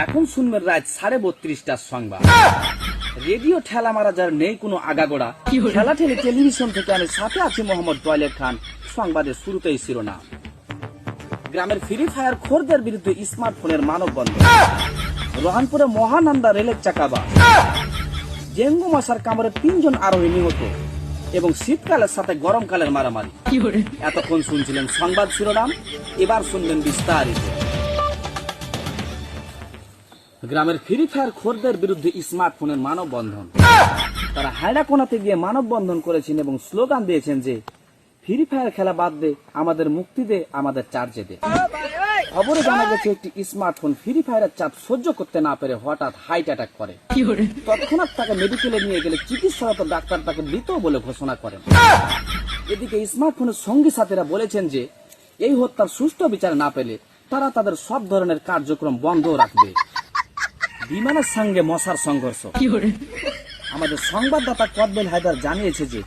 এখন শুনবেন রাত 32:30টার সংবাদ। রেডিও ঠেলা মারা যার নেই কোনো আগাগোড়া, খেলা ঠেলে টেলিভিশন থেকে আমি সাথে আছি মোহাম্মদ টয়লেট খান। সংবাদের শুরুতেই শিরোনাম। গ্রামের ফ্রি ফায়ার খোরদের বিরুদ্ধে স্মার্টফোনের মানববন্ধন। রহনপুরে মহানন্দা রেলের চাকাবা। ডেঙ্গু মশার কামড়ে 3 জন আরোহী নিহত এবং শীতকালের সাথে গরমকালের মারামারি। এতক্ষণ শুনছিলেন সংবাদ শিরোনাম, এবার শুনবেন বিস্তারিত। গ্রামের ফ্রি ফায়ার খোরদের বিরুদ্ধে স্মার্টফোনের মানববন্ধন। তারা হায়রাকোনাতে গিয়ে মানববন্ধন করেছেন এবং স্লোগান দিয়েছেন যে ফ্রি ফায়ার খেলা বাদ দে, আমাদের মুক্তি দে, আমাদের চার্জে দে। খবরে জানা গেছে একটি স্মার্টফোন ফ্রি ফায়ারের চাপ সহ্য করতে না পেরে হঠাৎ হার্ট অ্যাটাক করে। তৎক্ষণাৎ তাকে মেডিকেলে নিয়ে গেলে চিকিৎসারত ডাক্তার তাকে মৃত বলে ঘোষণা করেন। এদিকে স্মার্টফোনের সঙ্গী সাথীরা বলেছেন যে এই হত্যার সুষ্ঠু বিচার না পেলে তারা তাদের সব ধরনের কার্যক্রম বন্ধ রাখবে। বিমানের সঙ্গে মশার সংঘর্ষ। আমাদের সংবাদদাতা কদবেল হায়দার জানিয়েছে যে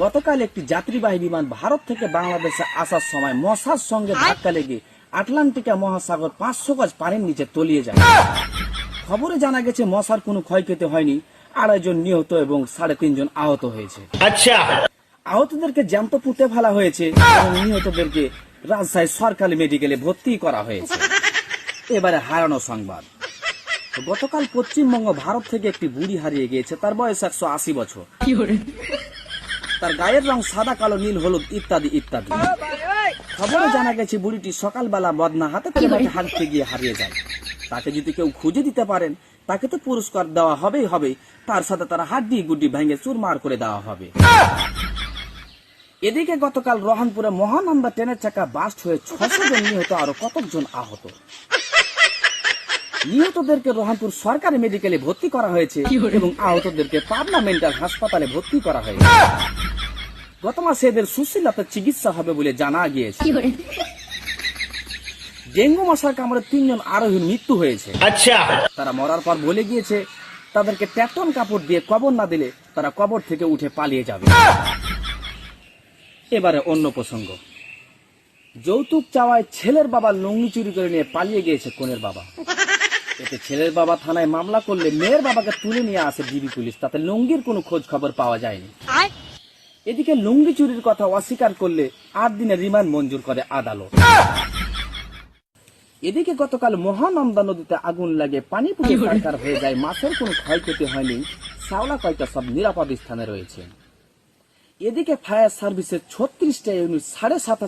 গতকাল একটি যাত্রীবাহী বিমান ভারত থেকে বাংলাদেশে আসার সময় মশার সঙ্গে ধাক্কা লেগে আটলান্টিকা মহাসাগর 500 গজ পানির নিচে তলিয়ে যায়। খবরে জানা গেছে মশার কোনো ক্ষয়ক্ষতি হয়নি, 2.5 জন নিহত এবং 3.5 জন আহত হয়েছে। আচ্ছা, আহতদেরকে জ্যান্ত পুঁতে ফেলা হয়েছে এবং নিহতদেরকে রাজশাহী সরকারি মেডিকেলে ভর্তি করা হয়েছে। এবারে হারানো সংবাদ। গতকাল পশ্চিমবঙ্গ ভারত থেকে একটি বুড়ি হারিয়ে গিয়েছে। তার বয়স 180 বছর। তার গায়ের রং সাদা, কালো, নীল, হলুদ ইত্যাদি ইত্যাদি। খবরে জানা গেছে বুড়িটি সকালবেলা বদনা হাতে করে মাঠে হাঁটতে গিয়ে হারিয়ে যায়। তাকে যদি কেউ খুঁজে দিতে পারেন তাকে তো পুরস্কার দেওয়া হবেই, তার সাথে তারা হাড্ডি গুড্ডি ভেঙে চুরমার করে দেওয়া হবে। এদিকে গতকাল রহনপুরে মহানন্দা ট্রেনের চাকা বাস্ট হয়ে 600 জন নিহত, আরো কতজন আহত। নিহতদেরকে রহনপুর সরকারি মেডিকেলে ভর্তি করা হয়েছে এবং আহতদেরকে পাবনা মেন্টাল হাসপাতালে ভর্তি করা হয়েছে। গত মাসে এদের সুশীলতার চিকিৎসা হবে বলে জানা গিয়েছে। ডেঙ্গু মশার কামড়ে 3 জন আরোহীর মৃত্যু হয়েছে। আচ্ছা, তারা মরার পর বলে গিয়েছে তাদেরকে ট্যাটন কাপড় দিয়ে কবর না দিলে তারা কবর থেকে উঠে পালিয়ে যাবে। এবারে অন্য প্রসঙ্গ। যৌতুক চাওয়ায় ছেলের বাবা লুঙ্গি চুরি করে নিয়ে পালিয়ে গিয়েছে কনের বাবা। এতে ছেলের বাবা থানায় মামলা করলে মেয়ের বাবাকে তুলে নিয়ে আসে ডিবি পুলিশ, তাতে লুঙ্গির কোনো খোঁজ খবর পাওয়া যায়নি। এদিকে লুঙ্গি চুরির কথা অস্বীকার করলে 8 দিনের রিমান্ড মঞ্জুর করে আদালত। এদিকে গতকাল মহানন্দা নদীতে আগুন লাগে পানি পুড়ে ছারখার হয়ে যায়। মাছের কোনো ক্ষয়ক্ষতি হয়নি, শাওলা কয়টা সব নিরাপদ স্থানে রয়েছে। এদিকে ফায়ার সার্ভিসের 36টা ইউনিট 7.5